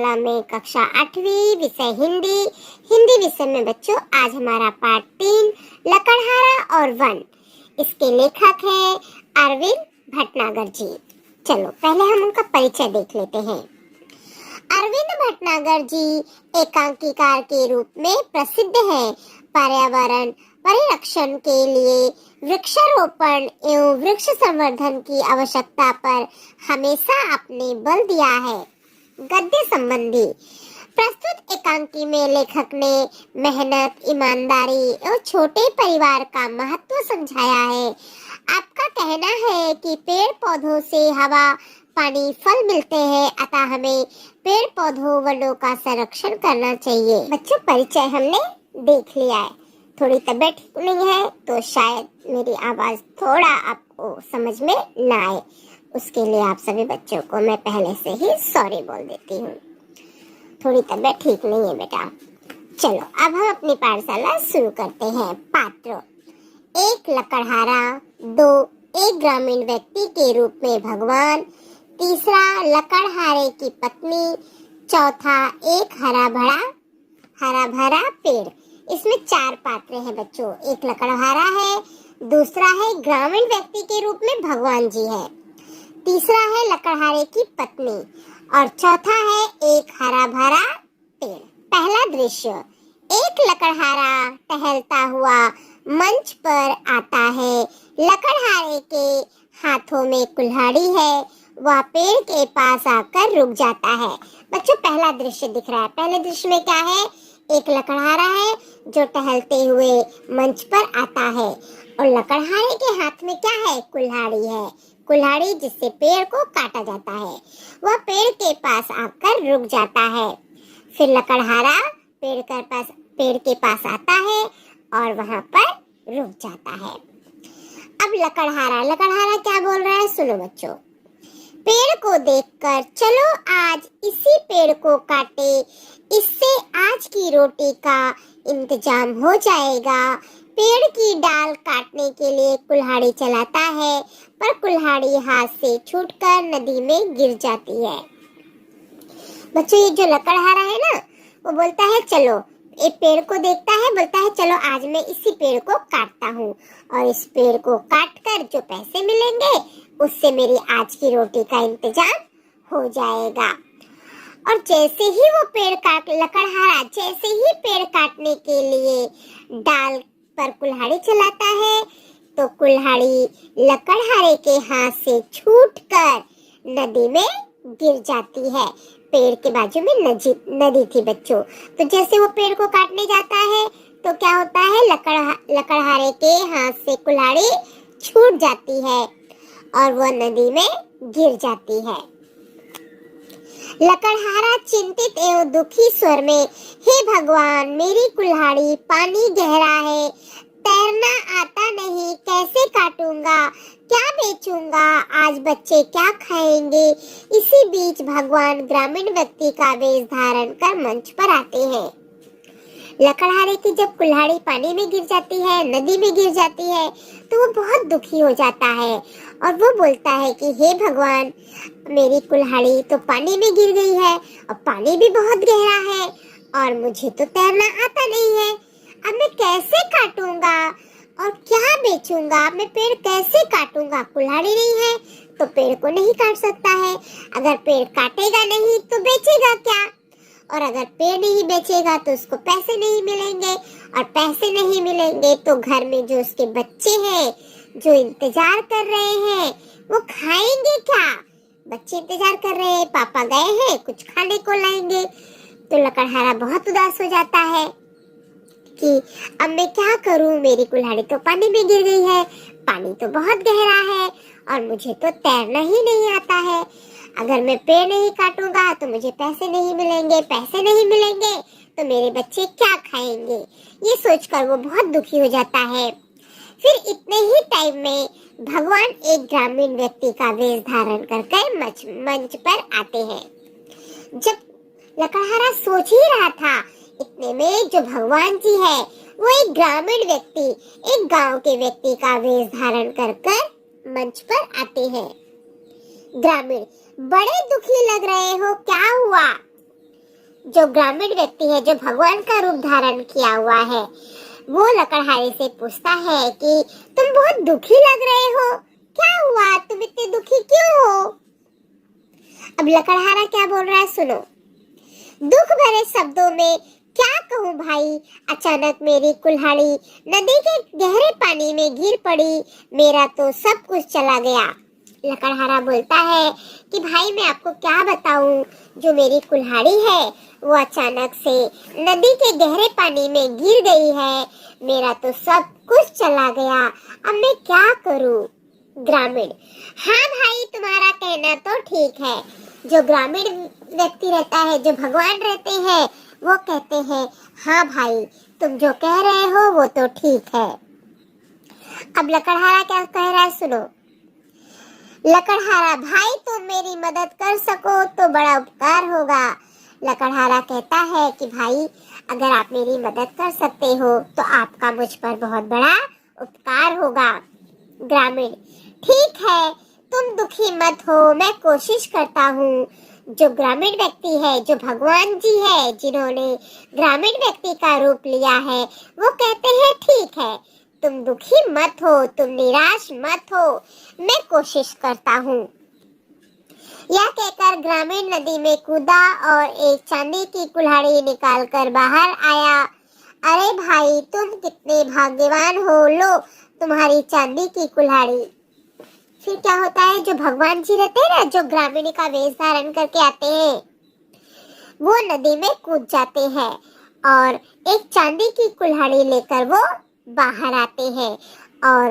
बालबालिका में कक्षा 8वीं, विषय हिंदी। हिंदी विषय में बच्चों आज हमारा पाठ 3 लकड़हारा और वन। इसके लेखक हैं अरविंद भटनागर जी। चलो पहले हम उनका परिचय देख लेते हैं। अरविंद भटनागर जी एकांकीकार के रूप में प्रसिद्ध हैं। पर्यावरण परिरक्षण के लिए वृक्षारोपण एवं वृक्ष संवर्धन की आवश्यकता पर हमेशा आपने बल दिया है। गद्य संबंधी प्रस्तुत एकांकी में लेखक ने मेहनत, ईमानदारी और छोटे परिवार का महत्व समझाया है। आपका कहना है कि पेड़ पौधों से हवा, पानी, फल मिलते हैं, अतः हमें पेड़ पौधों वनों का संरक्षण करना चाहिए। बच्चों परिचय हमने देख लिया है। थोड़ी तबीयत ठीक नहीं है तो शायद मेरी आवाज थोड़ा आपको समझ में ना आए, उसके लिए आप सभी बच्चों को मैं पहले से ही सॉरी बोल देती हूँ। थोड़ी तबीयत ठीक नहीं है बेटा। चलो अब हम अपनी पाठशाला शुरू करते हैं। पात्र 1 लकड़हारा, 2 एक ग्रामीण व्यक्ति के रूप में भगवान, तीसरा लकड़हारे की पत्नी, चौथा एक हरा भरा पेड़। इसमें 4 पात्र हैं बच्चों। एक लकड़हारा है, दूसरा है ग्रामीण व्यक्ति के रूप में भगवान जी है, तीसरा है लकड़हारे की पत्नी और चौथा है एक हरा भरा पेड़। पहला दृश्य, एक लकड़हारा टहलता हुआ मंच पर आता है। लकड़हारे के हाथों में कुल्हाड़ी है। वह पेड़ के पास आकर रुक जाता है। बच्चों पहला दृश्य दिख रहा है। पहले दृश्य में क्या है? एक लकड़हारा है जो टहलते हुए मंच पर आता है और लकड़हारे के हाथ में क्या है? कुल्हाड़ी है। कुल्हाड़ी जिससे पेड़ को काटा जाता है। वह पेड़ के पास आकर रुक जाता है। फिर लकड़हारा पेड़ के पास आता है और वहां पर रुक जाता है। अब लकड़हारा क्या बोल रहा है? सुनो बच्चों। पेड़ को देखकर चलो आज इसी पेड़ को काटे, इससे आज की रोटी का इंतजाम हो जाएगा। पेड़ की डाल काटने के लिए कुल्हाड़ी चलाता है, पर कुल्हाड़ी हाथ से छूटकर नदी में गिर जाती है। बच्चों ये जो लकड़हारा है ना, वो बोलता है चलो, एक पेड़ को देखता है, बोलता है चलो आज मैं इसी पेड़ को काटता हूँ और इस पेड़ को काटकर जो पैसे मिलेंगे उससे मेरी आज की रोटी का इंतजाम हो जाएगा। और जैसे ही वो लकड़हारा जैसे ही पेड़ काटने के लिए डाल पर कुल्हाड़ी चलाता है तो कुल्हाड़ी लकड़हारे के हाथ से छूटकर नदी में गिर जाती है। पेड़ के बाजू में नदी थी बच्चों। तो जैसे वो पेड़ को काटने जाता है तो क्या होता है? लकड़हारे के हाथ से कुल्हाड़ी छूट जाती है और वो नदी में गिर जाती है। लकड़हारा चिंतित एवं दुखी स्वर में, हे भगवान, मेरी कुल्हाड़ी, पानी गहरा है, तैरना आता नहीं, कैसे काटूंगा, क्या बेचूंगा, आज बच्चे क्या खाएंगे। इसी बीच भगवान ग्रामीण व्यक्ति का वेश धारण कर मंच पर आते हैं। लकड़हारे की जब कुल्हाड़ी पानी में गिर जाती है, नदी में गिर जाती है, तो वो बहुत दुखी हो जाता है और वो बोलता है कि हे भगवान, मेरी कुल्हाड़ी तो पानी में गिर गई है और पानी भी बहुत गहरा है और मुझे तो तैरना आता नहीं है। अब मैं कैसे काटूंगा और क्या बेचूंगा? मैं पेड़ कैसे काटूंगा? कुल्हाड़ी नहीं है तो पेड़ को नहीं काट सकता है। अगर पेड़ काटेगा नहीं तो बेचेगा क्या? और अगर पेड़ नहीं बेचेगा तो उसको पैसे नहीं मिलेंगे और पैसे नहीं मिलेंगे तो घर में जो उसके बच्चे हैं जो इंतजार कर रहे हैं वो खाएंगे क्या? बच्चे इंतजार कर रहे हैं, पापा गए हैं, कुछ खाने को लाएंगे। तो लकड़हारा बहुत उदास हो जाता है कि अब मैं क्या करूं, मेरी कुल्हाड़ी तो पानी में गिर गई है, पानी तो बहुत गहरा है और मुझे तो तैरना ही नहीं आता है। अगर मैं पेड़ नहीं काटूंगा तो मुझे पैसे नहीं मिलेंगे, पैसे नहीं मिलेंगे तो मेरे बच्चे क्या खाएंगे। ये सोचकर वो बहुत दुखी हो जाता है। फिर इतने ही टाइम में भगवान एक ग्रामीण व्यक्ति का वेश धारण करके मंच पर आते हैं। जब लकड़हारा सोच ही रहा था, इतने में जो भगवान जी है वो एक ग्रामीण व्यक्ति, एक गांव के व्यक्ति का वेश धारण कर मंच पर आते हैं। ग्रामीण, बड़े दुखी लग रहे हो, क्या हुआ? जो ग्रामीण व्यक्ति है, जो भगवान का रूप धारण किया हुआ है, वो लकड़हारे से पूछता है कि तुम बहुत दुखी लग रहे हो, क्या हुआ, तुम इतने दुखी क्यों हो? अब लकड़हारा क्या बोल रहा है सुनो। दुख भरे शब्दों में क्या कहूँ भाई, अचानक मेरी कुल्हाड़ी नदी के गहरे पानी में गिर पड़ी, मेरा तो सब कुछ चला गया। लकड़हारा बोलता है कि भाई मैं आपको क्या बताऊं, जो मेरी कुल्हाड़ी है वो अचानक से नदी के गहरे पानी में गिर गई है, मेरा तो सब कुछ चला गया, अब मैं क्या करूं? ग्रामीण: हाँ भाई, तुम्हारा कहना तो ठीक है। जो ग्रामीण व्यक्ति रहता है, जो भगवान रहते हैं, वो कहते हैं हाँ भाई, तुम जो कह रहे हो वो तो ठीक है। अब लकड़हारा क्या कह रहा है सुनो। लकड़हारा: भाई तुम मेरी मदद कर सको तो बड़ा उपकार होगा। लकड़हारा कहता है कि भाई अगर आप मेरी मदद कर सकते हो तो आपका मुझ पर बहुत बड़ा उपकार होगा। ग्रामीण: ठीक है, तुम दुखी मत हो, मैं कोशिश करता हूँ। जो ग्रामीण व्यक्ति है, जो भगवान जी है, जिन्होंने ग्रामीण व्यक्ति का रूप लिया है, वो कहते हैं ठीक है, तुम दुखी मत हो, तुम निराश मत हो, मैं कोशिश करता हूँ। यह कहकर ग्रामीण नदी में कूदा और एक चांदी की कुल्हाड़ी निकालकर बाहर आया। अरे भाई, तुम कितने भाग्यवान हो, लो तुम्हारी चांदी की कुल्हाड़ी। फिर क्या होता है, जो भगवान जी रहते हैं ना, जो ग्रामीण का वेश धारण करके आते हैं, वो नदी में कूद जाते हैं और एक चांदी की कुल्हाड़ी लेकर वो बाहर आते हैं और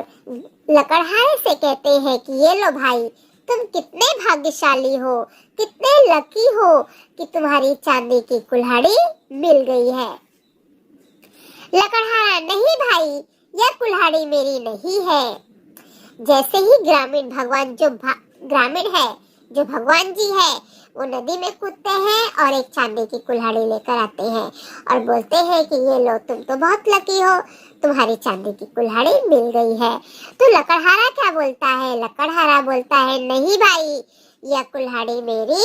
लकड़हारे से कहते हैं कि ये लो भाई, तुम कितने भाग्यशाली हो, कितने लकी हो कि तुम्हारी चांदी की कुल्हाड़ी मिल गई है। लकड़हारा: नहीं भाई, यह कुल्हाड़ी मेरी नहीं है। जैसे ही ग्रामीण भगवान ग्रामीण है, जो भगवान जी है, वो नदी में कूदते हैं और एक चांदी की कुल्हाड़ी लेकर आते हैं और बोलते हैं कि ये लो, तुम तो बहुत लकी हो, तुम्हारी चांदी की कुल्हाड़ी मिल गई है। तो लकड़हारा क्या बोलता है? लकड़हारा बोलता है नहीं भाई, यह कुल्हाड़ी मेरी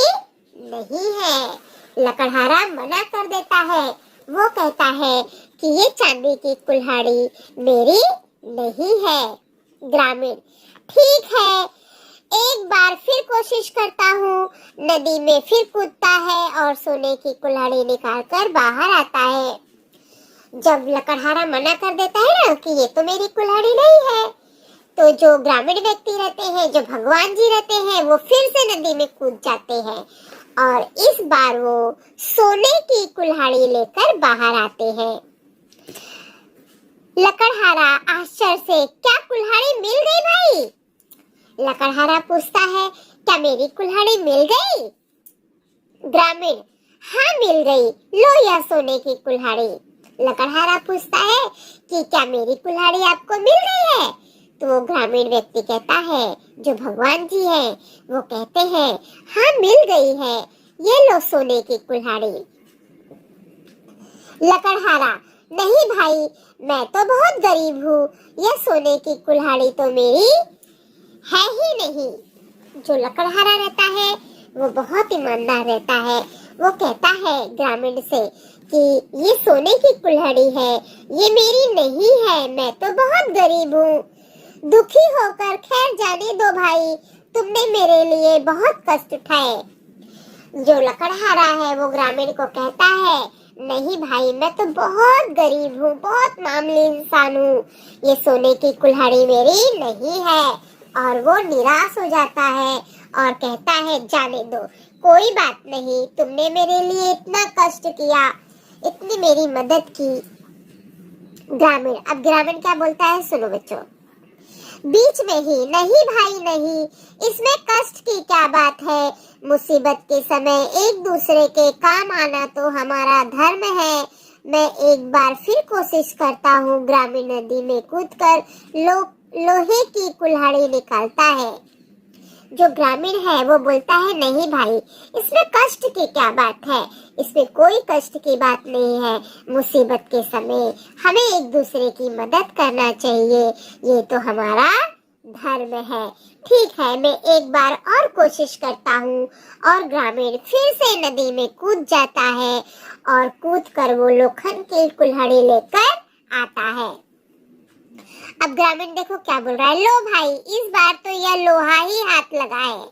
नहीं है। लकड़हारा मना कर देता है, वो कहता है कि ये चांदी की कुल्हाड़ी मेरी नहीं है। ग्रामीण: ठीक है, एक बार फिर कोशिश करता हूँ। नदी में फिर कूदता है और सोने की कुल्हाड़ी निकालकर बाहर आता है। जब लकड़हारा मना कर देता है ना कि ये तो मेरी कुल्हाड़ी नहीं है, तो जो ग्रामीण व्यक्ति रहते हैं, जो भगवान जी रहते हैं, वो फिर से नदी में कूद जाते हैं और इस बार वो सोने की कुल्हाड़ी लेकर बाहर आते हैं। लकड़हारा आश्चर्य से: क्या कुल्हाड़ी मिल गई भाई? लकड़हारा पूछता है, क्या मेरी कुल्हाड़ी मिल गई? ग्रामीण: हाँ मिल गई, लो यह सोने की कुल्हाड़ी। लकड़हारा पूछता है कि क्या मेरी कुल्हाड़ी आपको मिल गई है? तो वो ग्रामीण व्यक्ति कहता है, जो भगवान जी है, वो कहते हैं हाँ मिल गई है, ये लो सोने की कुल्हाड़ी। लकड़हारा: नहीं भाई, मैं तो बहुत गरीब हूँ, यह सोने की कुल्हाड़ी तो मेरी है ही नहीं। जो लकड़हारा रहता है वो बहुत ईमानदार रहता है। वो कहता है ग्रामीण से कि ये सोने की कुल्हाड़ी है, ये मेरी नहीं है, मैं तो बहुत गरीब हूँ। दुखी होकर खैर जाने दो भाई, तुमने मेरे लिए बहुत कष्ट उठाए। जो लकड़हारा है वो ग्रामीण को कहता है, नहीं भाई, मैं तो बहुत गरीब हूँ, बहुत मामूली इंसान हूँ, ये सोने की कुल्हाड़ी मेरी नहीं है। और वो निराश हो जाता है और कहता है जाने दो, कोई बात नहीं, तुमने मेरे लिए इतना कष्ट किया, इतनी मेरी मदद की। ग्रामीण: अब ग्रामीण क्या बोलता है सुनो बच्चों। बीच में ही: नहीं भाई नहीं, इसमें कष्ट की क्या बात है, मुसीबत के समय एक दूसरे के काम आना तो हमारा धर्म है। मैं एक बार फिर कोशिश करता हूँ। ग्रामीण नदी में कूदकर लोहे की कुल्हाड़ी निकालता है। जो ग्रामीण है वो बोलता है, नहीं भाई, इसमें कष्ट की क्या बात है, इसमें कोई कष्ट की बात नहीं है, मुसीबत के समय हमें एक दूसरे की मदद करना चाहिए, ये तो हमारा धर्म है। ठीक है, मैं एक बार और कोशिश करता हूँ। और ग्रामीण फिर से नदी में कूद जाता है और कूद कर वो लोखंड की कुल्हाड़ी लेकर आता है। अब ग्रामीण देखो क्या बोल रहा है, लो भाई, इस बार तो यह लोहा ही हाथ लगा है।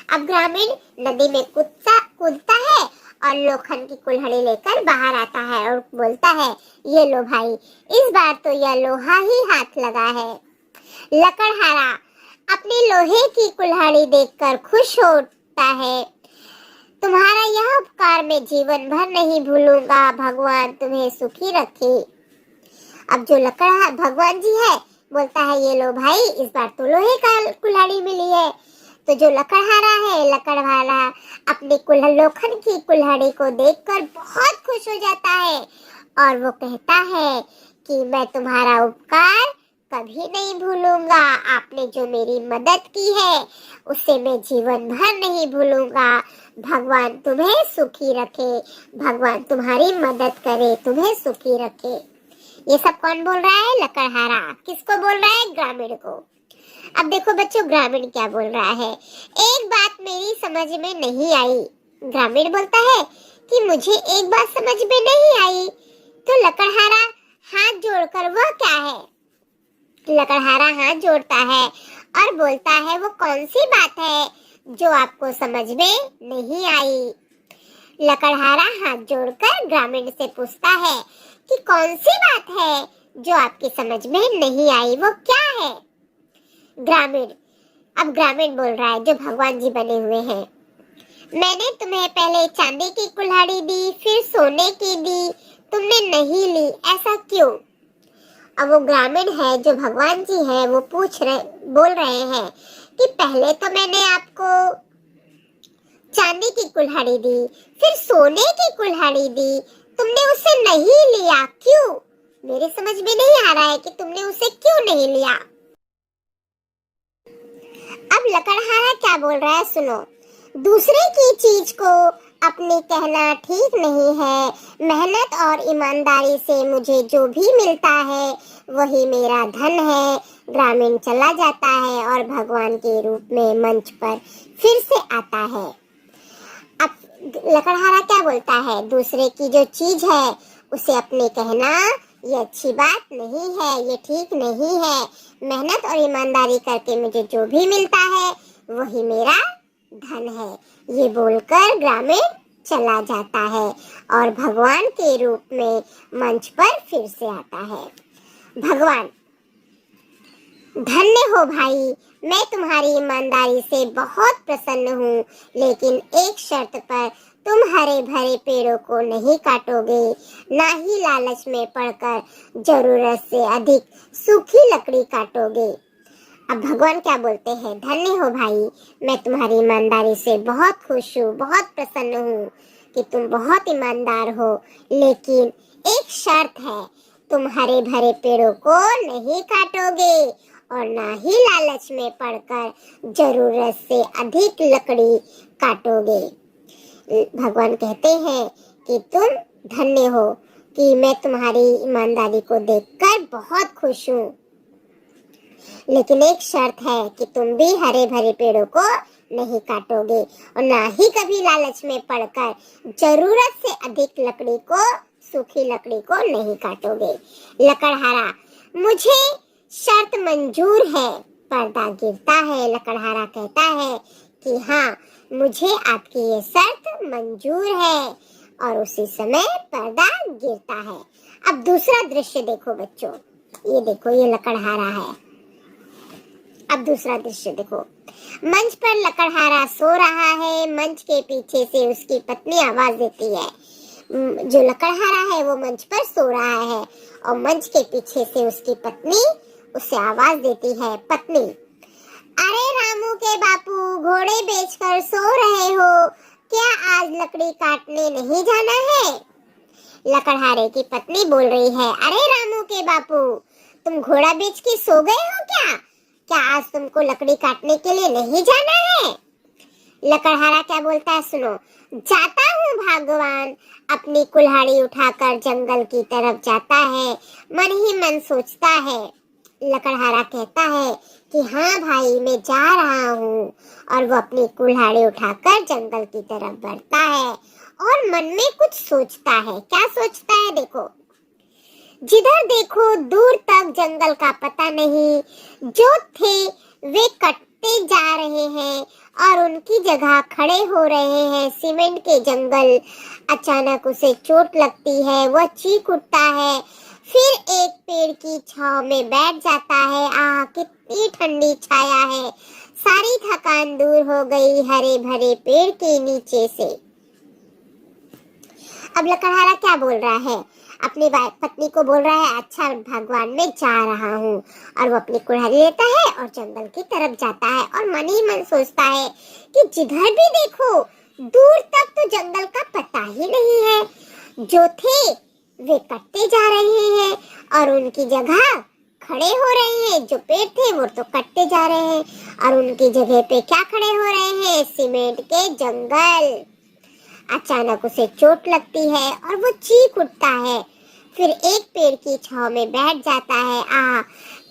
अब ग्रामीण नदी में कूदता है और लोखंड की कुल्हाड़ी लेकर बाहर आता है और बोलता है, ये लो भाई, इस बार तो यह लोहा ही हाथ लगा है। लकड़हारा अपनी लोहे की कुल्हाड़ी देखकर खुश होता है। तुम्हारा यह उपकार मैं जीवन भर नहीं भूलूंगा, भगवान तुम्हें सुखी रखे। अब जो लकड़हारा भगवान जी है बोलता है, ये लो भाई, इस बार तो लोहे का कुल्हाड़ी मिली है। तो जो लकड़हारा अपनी लोखंड की कुल्हाड़ी को देखकर बहुत खुश हो जाता है और वो कहता है कि मैं तुम्हारा उपकार कभी नहीं भूलूंगा। आपने जो मेरी मदद की है उसे मैं जीवन भर नहीं भूलूंगा। भगवान तुम्हें सुखी रखे, भगवान तुम्हारी मदद करे, तुम्हें सुखी रखे। ये सब कौन बोल रहा है? लकड़हारा। किसको बोल रहा है? ग्रामीण को। अब देखो बच्चों, ग्रामीण क्या बोल रहा है, एक बात मेरी समझ में नहीं आई। ग्रामीण बोलता है कि मुझे एक बात समझ में नहीं आई। तो लकड़हारा हाथ जोड़कर वह क्या है? लकड़हारा हाथ जोड़ता है और बोलता है, वो कौन सी बात है जो आपको समझ में नहीं आई? लकड़हारा हाथ जोड़कर ग्रामीण से पूछता है कि कौन सी बात है जो आपकी समझ में नहीं आई, वो क्या है? अब ग्रामीण बोल रहा है, जो भगवान जी बने हुए हैं, मैंने तुम्हें पहले चांदी की कुल्हाड़ी दी, फिर सोने की दी, तुमने नहीं ली, ऐसा क्यों? अब वो ग्रामीण है, जो भगवान जी है, वो बोल रहे हैं कि पहले तो मैंने आपको चांदी की कुल्हाड़ी दी, फिर सोने की कुल्हाड़ी दी, तुमने उसे नहीं लिया, क्यों? मेरे समझ में नहीं आ रहा है कि तुमने उसे क्यों नहीं लिया। अब लकड़हारा क्या बोल रहा है, सुनो। दूसरे की चीज को अपनी कहना ठीक नहीं है। मेहनत और ईमानदारी से मुझे जो भी मिलता है वही मेरा धन है। ग्रामीण चला जाता है और भगवान के रूप में मंच पर फिर से आता है। अब लकड़हारा क्या बोलता है, दूसरे की जो चीज है उसे अपने कहना ये अच्छी बात नहीं है, ये ठीक नहीं है। मेहनत और ईमानदारी करके मुझे जो भी मिलता है वही मेरा धन है। ये बोलकर ग्रामीण चला जाता है और भगवान के रूप में मंच पर फिर से आता है। भगवान, धन्य हो भाई, मैं तुम्हारी ईमानदारी से बहुत प्रसन्न हूँ, लेकिन एक शर्त पर, तुम हरे भरे पेड़ों को नहीं काटोगे, ना ही लालच में पड़कर जरूरत से अधिक सूखी लकड़ी काटोगे। अब भगवान क्या बोलते हैं, धन्य हो भाई, मैं तुम्हारी ईमानदारी से बहुत खुश हूँ, बहुत प्रसन्न हूँ कि तुम बहुत ईमानदार हो, लेकिन एक शर्त है, तुम हरे भरे पेड़ों को नहीं काटोगे और ना ही लालच में पड़कर जरूरत से अधिक लकड़ी काटोगे। भगवान कहते हैं कि तुम धन्य हो कि मैं तुम्हारी ईमानदारी को देखकर बहुत खुश हूँ, लेकिन एक शर्त है कि तुम भी हरे भरे पेड़ों को नहीं काटोगे और ना ही कभी लालच में पड़कर जरूरत से अधिक लकड़ी को, सूखी लकड़ी को नहीं काटोगे। लकड़हारा, मुझे शर्त मंजूर है। पर्दा गिरता है। लकड़हारा कहता है कि हाँ, मुझे आपकी ये शर्त मंजूर है, और उसी समय पर्दा गिरता है। अब दूसरा दृश्य देखो बच्चों, ये देखो, ये लकड़हारा है। अब दूसरा दृश्य देखो, मंच पर लकड़हारा सो रहा है। मंच के पीछे से उसकी पत्नी आवाज देती है। जो लकड़हारा है वो मंच पर सो रहा है और मंच के पीछे से उसकी पत्नी उसे आवाज देती है। पत्नी, अरे रामू के बापू, घोड़े बेचकर सो रहे हो क्या? आज लकड़ी काटने नहीं जाना है? लकड़हारे की पत्नी बोल रही है, अरे रामू के बापू, तुम घोड़ा बेच के सो गए हो क्या? क्या आज तुमको लकड़ी काटने के लिए नहीं जाना है? लकड़हारा क्या बोलता है, सुनो। जाता हूँ भगवान। अपनी कुल्हाड़ी उठाकर जंगल की तरफ जाता है। मन ही मन सोचता है, लकड़हारा कहता है कि हाँ भाई मैं जा रहा हूँ, और वो अपनी कुल्हाड़ी उठाकर जंगल की तरफ बढ़ता है और मन में कुछ सोचता है। क्या सोचता है देखो, जिधर देखो दूर तक जंगल का पता नहीं, जो थे वे कटते जा रहे हैं और उनकी जगह खड़े हो रहे हैं सीमेंट के जंगल। अचानक उसे चोट लगती है, वह चीख उठता है, फिर एक पेड़ की छांव में बैठ जाता है। आह कितनी ठंडी छाया है, सारी थकान दूर हो गई हरे भरे पेड़ के नीचे से। अब लकड़हारा क्या बोल रहा है, अपनी पत्नी को बोल रहा है अच्छा भगवान मैं जा रहा हूँ, और वो अपनी कुल्हाड़ी लेता है और जंगल की तरफ जाता है और मन ही मन सोचता है कि जिधर भी देखो दूर तक तो जंगल का पता ही नहीं है, जो थे वे कटते जा रहे हैं और उनकी जगह खड़े हो रहे हैं, जो पेड़ थे वो तो कटते जा रहे हैं और उनकी जगह पे क्या खड़े हो रहे हैं, सीमेंट के जंगल। अचानक उसे चोट लगती है और वो चीख उठता है, फिर एक पेड़ की छांव में बैठ जाता है। आह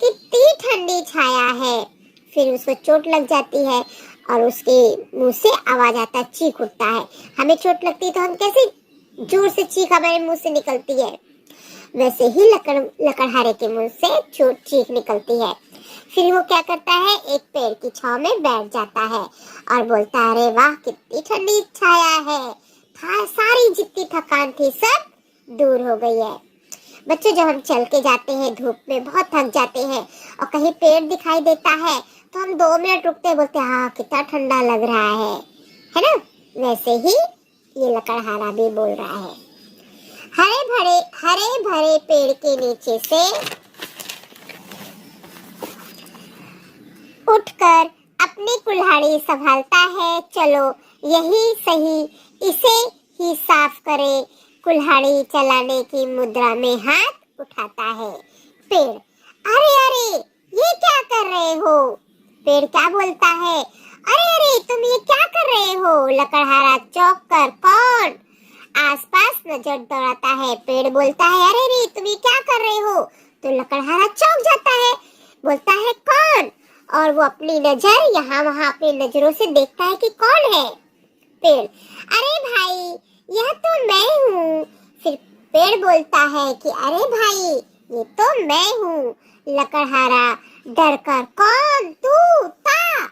कितनी ठंडी छाया है, फिर उसको चोट लग जाती है और उसके मुंह से आवाज आता है, चीख उठता है। हमें चोट लगती है तो हम कैसे जोर से चीख हमारे मुंह से निकलती है, वैसे ही लकड़हारे के मुंह से चीख निकलती है। फिर वो क्या करता है, एक पेड़ की छांव में बैठ जाता है और बोलता है अरे वाह कितनी ठंडी छाया है, सारी जितनी थकान थी सब दूर हो गई है। बच्चों जब हम चल के जाते हैं धूप में बहुत थक जाते हैं और कहीं पेड़ दिखाई देता है तो हम 2 मिनट रुकते हैं, बोलते हैं हाँ कितना ठंडा लग रहा है ना। वैसे ही ये लकड़हारा भी बोल रहा है। हरे भरे पेड़ के नीचे से उठकर अपनी कुल्हाड़ी संभालता है, चलो यही सही, इसे ही साफ करे। कुल्हाड़ी चलाने की मुद्रा में हाथ उठाता है। पेड़ अरे अरे ये क्या कर रहे हो, पेड़ क्या बोलता है, अरे अरे तुम ये क्या कर रहे हो। लकड़हारा चौंक कर कौन, आसपास नजर दौड़ाता है। पेड़ बोलता है अरे रे तुम ये क्या कर रहे हो। तो लकड़हारा चौंक जाता है, बोलता है कौन, और वो अपनी नजर यहाँ वहाँ अपनी नजरों से देखता है कि कौन है। पेड़ अरे भाई यह तो मैं हूँ। फिर पेड़ बोलता है कि अरे भाई ये तो मैं हूँ। लकड़हारा डर कर कौन, तू ता।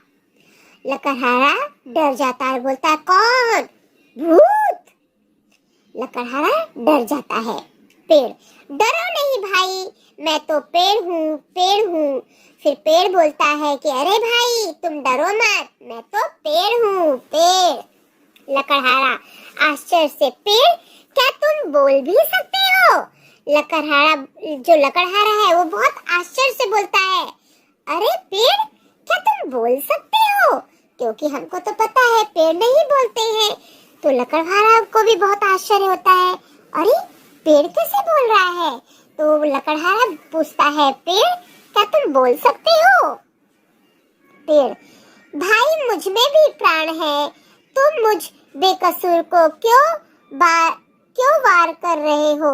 लकड़हारा डर जाता है, बोलता है कौन, भूत। लकड़हारा डर जाता है। पेड़ डरो नहीं भाई मैं तो पेड़ हूँ, पेड़ हूँ। फिर पेड़ बोलता है कि अरे भाई तुम डरो मत, मैं तो पेड़ हूँ, पेड़। लकड़हारा आश्चर्य से, पेड़ क्या तुम बोल भी सकते हो। लकड़हारा है वो बहुत आश्चर्य से बोलता है अरे पेड़ क्या तुम बोल सकते हो, क्योंकि हमको तो पता है पेड़ नहीं बोलते हैं। तो लकड़हारा को भी बहुत आश्चर्य होता है, अरे पेड़ कैसे बोल रहा है। तो लकड़हारा पूछता है पेड़ क्या तुम बोल सकते हो। पेड़ भाई मुझ में भी प्राण है, तुम मुझ बेकसूर को क्यों वार कर रहे हो।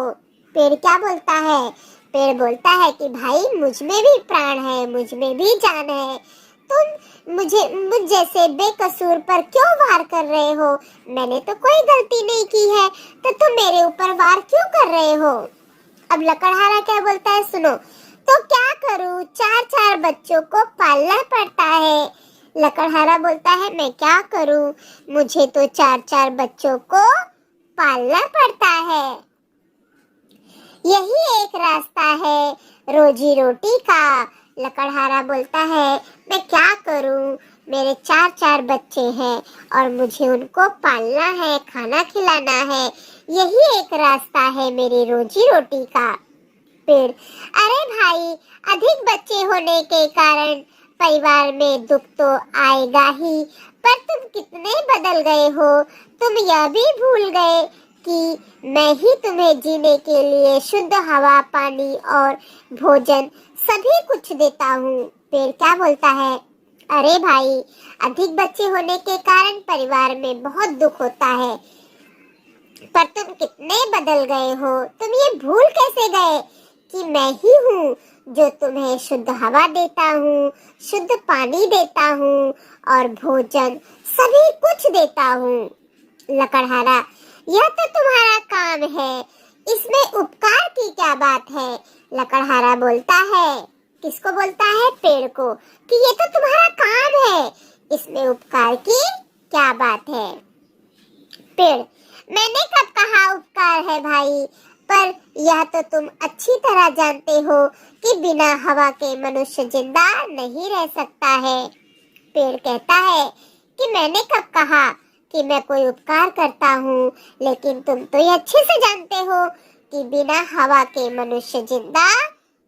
पेड़ क्या बोलता है, पेड़ बोलता है कि भाई मुझ में भी प्राण है, मुझ में भी जान है, तुम मुझ जैसे बेकसूर पर क्यों वार कर रहे हो। मैंने तो कोई गलती नहीं की है, तो तुम मेरे ऊपर वार क्यों कर रहे हो। अब लकड़हारा क्या बोलता है, सुनो तो क्या करूं, 4 बच्चों को पालना पड़ता है। लकड़हारा बोलता है मैं क्या करूं, मुझे तो 4 बच्चों को पालना पड़ता है, यही एक रास्ता है रोजी रोटी का। लकड़हारा बोलता है मैं क्या करूं, मेरे 4 बच्चे हैं और मुझे उनको पालना है, खाना खिलाना है, यही एक रास्ता है मेरी रोजी रोटी का। पेड़ अरे भाई अधिक बच्चे होने के कारण परिवार में दुख तो आएगा ही, पर तुम कितने बदल गए हो, तुम यह भी भूल गए कि मैं ही तुम्हें जीने के लिए शुद्ध हवा, पानी और भोजन सभी कुछ देता हूँ। पेड़ क्या बोलता है, अरे भाई अधिक बच्चे होने के कारण परिवार में बहुत दुख होता है, पर तुम कितने बदल गए हो, तुम ये भूल कैसे गए कि मैं ही हूँ जो तुम्हें शुद्ध हवा देता हूँ, शुद्ध पानी देता हूँ और भोजन सभी कुछ देता हूँ। लकड़हारा, यह तो तुम्हारा काम है, इसमें उपकार की क्या बात है? लकड़हारा बोलता है, किसको बोलता है? पेड़ को, कि ये तो तुम्हारा काम है, इसमें उपकार की क्या बात है? पेड़, मैंने कब कहा उपकार है भाई, पर यह तो तुम अच्छी तरह जानते हो कि बिना हवा के मनुष्य जिंदा नहीं रह सकता है। पेड़ कहता है कि मैंने कब कहा कि मैं कोई उपकार करता हूँ, लेकिन तुम तो ये अच्छे से जानते हो कि बिना हवा के मनुष्य जिंदा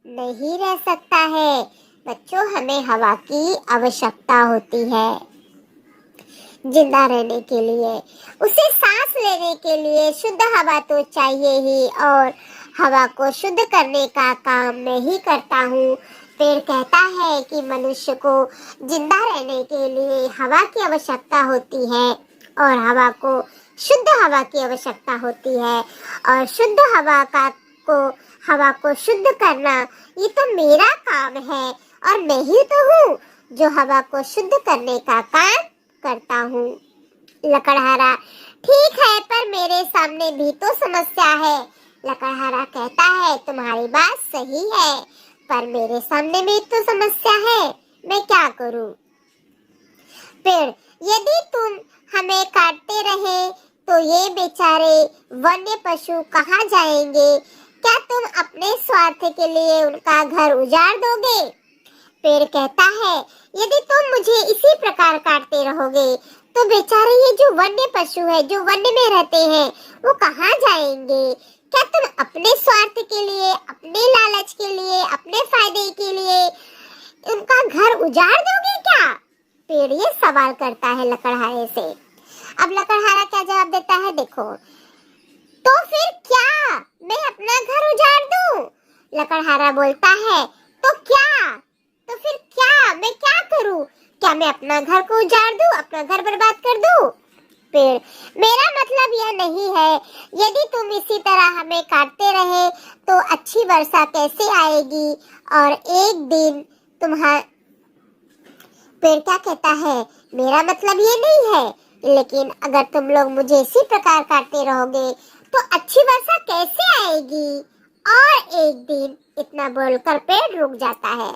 नहीं रह सकता है। बच्चों, हमें हवा की आवश्यकता होती है जिंदा रहने के लिए, उसे सांस लेने के लिए शुद्ध हवा तो चाहिए ही, और हवा को शुद्ध करने का काम मैं ही करता हूँ। पेड़ कहता है कि मनुष्य को जिंदा रहने के लिए हवा की आवश्यकता होती है और हवा को शुद्ध हवा की आवश्यकता होती है, और शुद्ध हवा को शुद्ध करना ये तो मेरा काम है, और मैं ही तो हूँ जो हवा को शुद्ध करने का काम करता हूँ। लकड़हारा, ठीक है, पर मेरे सामने भी तो समस्या है। लकड़हारा कहता है, तुम्हारी बात सही है, पर मेरे सामने भी तो समस्या है, मैं क्या करूँ? पेड़, यदि तुम हमें काटते रहे तो ये बेचारे वन्य पशु कहाँ जाएंगे? क्या तुम अपने स्वार्थ के लिए उनका घर उजाड़ दोगे? पेड़ कहता है, यदि तुम मुझे इसी प्रकार काटते रहोगे तो बेचारे ये जो वन्य पशु है, जो वन्य में रहते हैं, वो कहाँ जाएंगे? क्या तुम अपने स्वार्थ के लिए, अपने लालच के लिए, अपने फायदे के लिए उनका घर उजाड़ दोगे क्या? पेड़ ये सवाल करता है लकड़हारे से। अब लकड़हारा क्या जवाब देता है, देखो, तो फिर क्या मैं अपना घर उजाड़ दूं? लकड़हारा बोलता है, तो क्या? तो फिर क्या मैं क्या करूं? क्या मैं अपना घर को उजाड़ दूं, अपना घर बर्बाद कर दूं? पेड़, मेरा मतलब यह नहीं है, यदि तुम इसी तरह हमें काटते रहे तो अच्छी वर्षा कैसे आएगी और एक दिन तुम्हारा। पेड़ क्या कहता है, मेरा मतलब ये नहीं है, लेकिन अगर तुम लोग मुझे इसी प्रकार काटते रहोगे तो अच्छी वर्षा कैसे आएगी? और एक दिन, इतना बोलकर पेड़ रुक जाता है।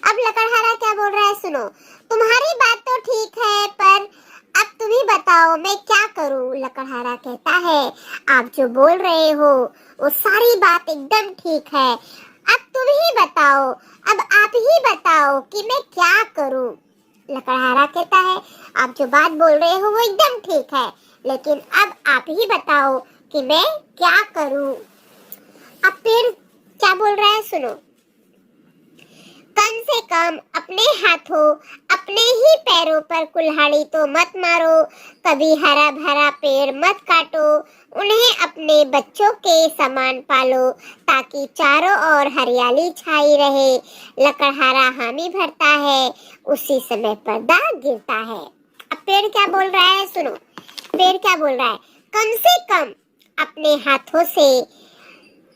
अब लकड़हारा क्या बोल रहा है, सुनो, तुम्हारी बात तो ठीक है, पर अब तुम ही बताओ मैं क्या करूं? लकड़हारा कहता है, आप जो बोल रहे हो वो सारी बात एकदम ठीक है, अब तुम ही बताओ, अब आप ही बताओ कि मैं क्या करूं? लकड़हारा कहता है, आप जो बात बोल रहे हो वो एकदम ठीक है, लेकिन अब आप ही बताओ कि मैं क्या करूं? अब पेड़ क्या बोल रहा है, सुनो, कम से कम अपने हाथों, अपने ही पैरों पर कुल्हाड़ी तो मत मारो, कभी हरा भरा पेड़ मत काटो, उन्हें अपने बच्चों के समान पालो ताकि चारों ओर हरियाली छाई रहे। लकड़हारा हामी भरता है, उसी समय पर्दा गिरता है। अब पेड़ क्या बोल रहा है, सुनो, पेड़ क्या बोल रहा है, कम से कम अपने हाथों से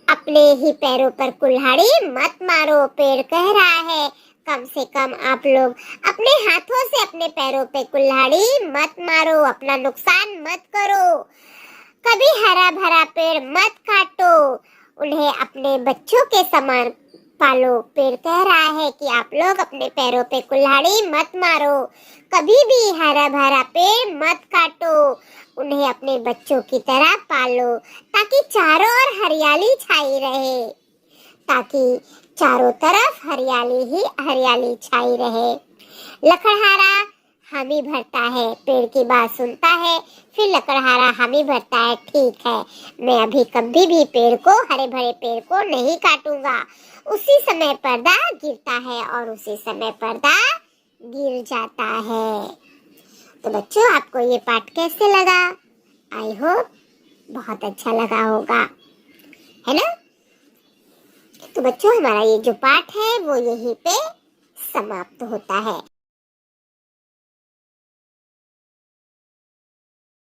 अपने ही पैरों पर कुल्हाड़ी मत मारो। पेड़ कह रहा है, कम से कम आप लोग अपने हाथों से अपने पैरों पे कुल्हाड़ी मत मारो, अपना नुकसान मत करो, कभी हरा भरा पेड़ मत काटो, उन्हें अपने बच्चों के समान पालो। पेड़ कह रहा है कि आप लोग अपने पैरों पे कुल्हाड़ी मत मारो, कभी भी हरा भरा पेड़ मत काटो, उन्हें अपने बच्चों की तरह पालो ताकि चारों ओर हरियाली छाई रहे, ताकि चारों तरफ हरियाली ही हरियाली छाई रहे। लकड़हारा हामी भरता है, पेड़ की बात सुनता है, फिर लकड़हारा हामी भरता है, ठीक है, मैं अभी कभी भी पेड़ को, हरे भरे पेड़ को नहीं काटूंगा। उसी समय पर्दा गिरता है और उसी समय पर्दा गिर जाता है। तो बच्चों, आपको ये पाठ कैसे लगा? आई होप बहुत अच्छा लगा होगा, है ना? तो बच्चों, हमारा ये जो पाठ है वो यहीं पे समाप्त होता है।